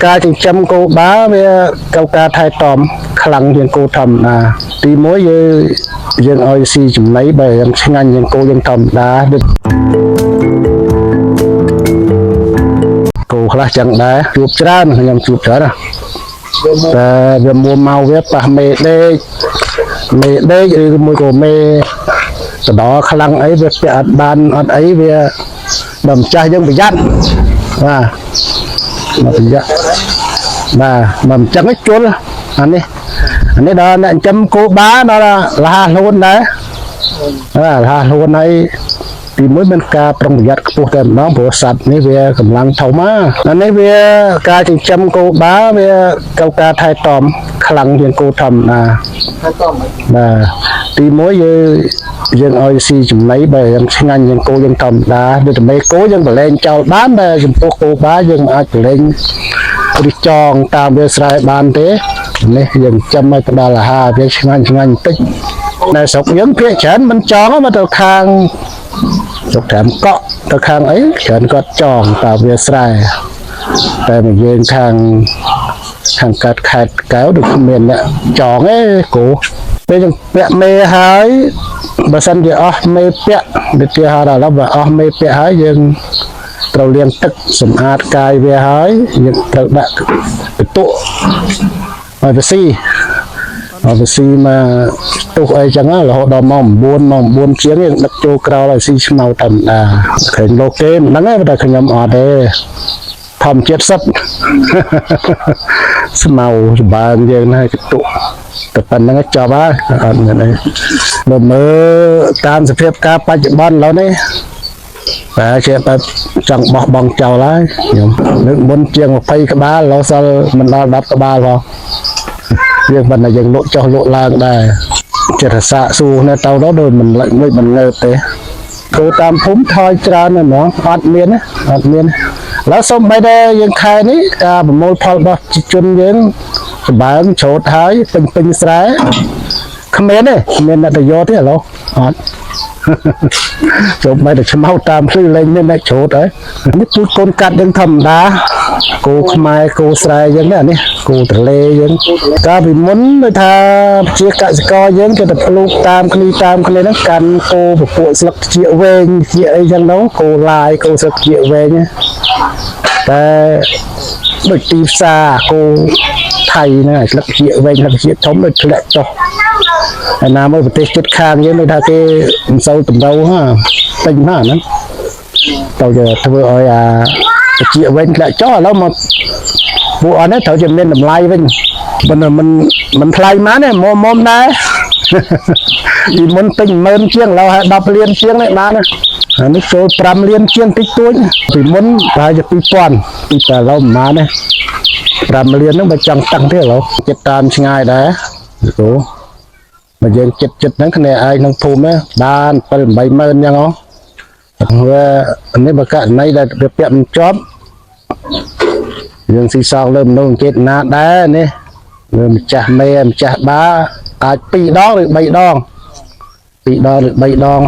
ការចិញ្ចឹមគោបាវាកៅការថែទាំខ្លាំងជាងគោធម្មតាទីមួយយើងឲ្យស៊ីចំណីបើយ៉ាងឆ្ងាញ់ជាងគោយើងធម្មតាគោខ្លះចឹងដែរជួបច្រើនខ្ញុំជួបច្រើនណាតែវាមួមកវាប៉ះមេដេកឬមួយក៏មេតដខ្លាំងអីវាពាក់អត់បានអត់អីវាបើម្ចាស់យើងប្រយ័ត្នបាទមកប្រយ័ត្នបាទមកអញ្ចឹងជល់អានេះដល់អ្នកចិញ្ចឹមគោបាដល់រហ័សខ្លួនដែររហ័សខ្លួនហើយទីមួយមានការប្រុងប្រយ័ត្នខ្ពស់តែម្ដងព្រោះសត្វនេះវាកម្លាំងធំអានេះវាការចិញ្ចឹមគោបាវាកៅការថែទាំខ្លាំងជាងគោធម្មតាបាទទីមួយយើងឲ្យស៊ីចំណីបើយ៉ាងឆ្ងាញ់ជាងគោយើងធម្មតាដូចតែមេគោយើងបលែងចោលបានតែចំពោះគោបាយើងមិនអាចបលែងរិះចងតាមវាស្រែបានទេនេះយើងចាំឲ្យផ្ដល់អាហារវាឆ្ងាញ់បន្តិចនៅស្រុកយើងភាគច្រើនមិនចងមកទៅខាងស្រុកតាមកក់ទៅខាងអីច្រើនគាត់ចងតាមវាស្រែតែមកយើងខាងកាត់ខេត្តកែវដូចគ្មានអ្នកចងទេគោពេលយើងពាក់មេហើយបើសិនជាអស់មេពាក់ដូចគេហៅដល់បើអស់មេពាក់ហើយយើងត្រូវលាងទឹកសម្អាតកាយវាហើយយើងត្រូវដាក់បន្ទក់ឲ្យវាស៊ីមកទុកអីចឹងរហូតដល់ម៉ោង9ជាងយើងដឹកចូលក្រោលឲ្យស៊ីស្មៅធម្មតាឃើញលោកគេមិនដឹងទេតែខ្ញុំអត់ទេធម្មជាតិសិតស្មៅសម្បើងយើងណាកតុតែប៉ុណ្្នឹងចប់ហើយអត់មានអីបើមើលតាមសភាពការបច្ចុប្បន្នឥឡូវនេះតែជាបែបចង់បោះបង់ចោលហើយខ្ញុំនឹកមុនជាង20ក្បាលលោសល់មិនដល់10ក្បាលផងយើងមិនតែយើងលក់ចុះលក់ឡើងដែរចិត្តសាកសួរនៅទៅដល់ដូចមិនងើបទេគោតាមភូមិថយច្រើនណាស់ហ្មងអត់មានឡើយសូម្បីតែយើងខែនេះការប្រមូលផលរបស់ប្រជាជនយើងសម្បើងច្រូតហើយពេញស្រែគ្មានទេមានអ្នកទៅយកទេឥឡូវអត់ចូលមកតែឆ្មៅតាមភ្លឺលេងមានអ្នកច្រូតហើយនេះពូជកូនកាត់យើងធម្មតាគោខ្មែរគោស្រែយើងនេះអានេះគោត្រឡេយើងកាលពីមុនដូចថាជាកសិករយើងគេទៅភ្លូកតាមគ្នាហ្នឹងកាន់គោពពួកស្លឹកជាវែងជាអីចឹងទៅគោឡាយគោស្លឹកជាវែងតែដូចទីផ្សារគោថៃហ្នឹងស្លឹកជាវែងស្លឹកជាធំដូចធ្លាក់ចុះហើយណាមើលប្រទេសជិតខាងយើងដូចថាគេមិនសូវតម្រូវពេញណាស់ហ្នឹងទៅធ្វើឲ្យជាវិញធ្លាក់ចុះឥឡូវមកពួកអត់នេះត្រូវជាមានតម្លៃវិញមិនថ្លៃម៉ានទេមុំដែរពីមុនពេញ10000ជាងឥឡូវហើយ10លានជាងនេះបានអានេះចូល5លានជាងតិចតួចពីមុនប្រហែលជា2000ពីតែឥឡូវប៉ុន្មានទេ5លានហ្នឹងបើចង់តាំងទេឥឡូវចិត្តតាមឆ្ងាយដែរព្រោះបើយើងចិត្តហ្នឹងគ្នាឯងក្នុងភូមិបាន7-8ម៉ឺនចឹងវានេះបើករណីដែលវាពាក់មិនជាប់យើងស៊ីសងលើមនុស្សគេណាដែរនេះលើម្ចាស់មេម្ចាស់បាអាច2 ដងឬ 3 ដង 2 ដងឬ 3 ដង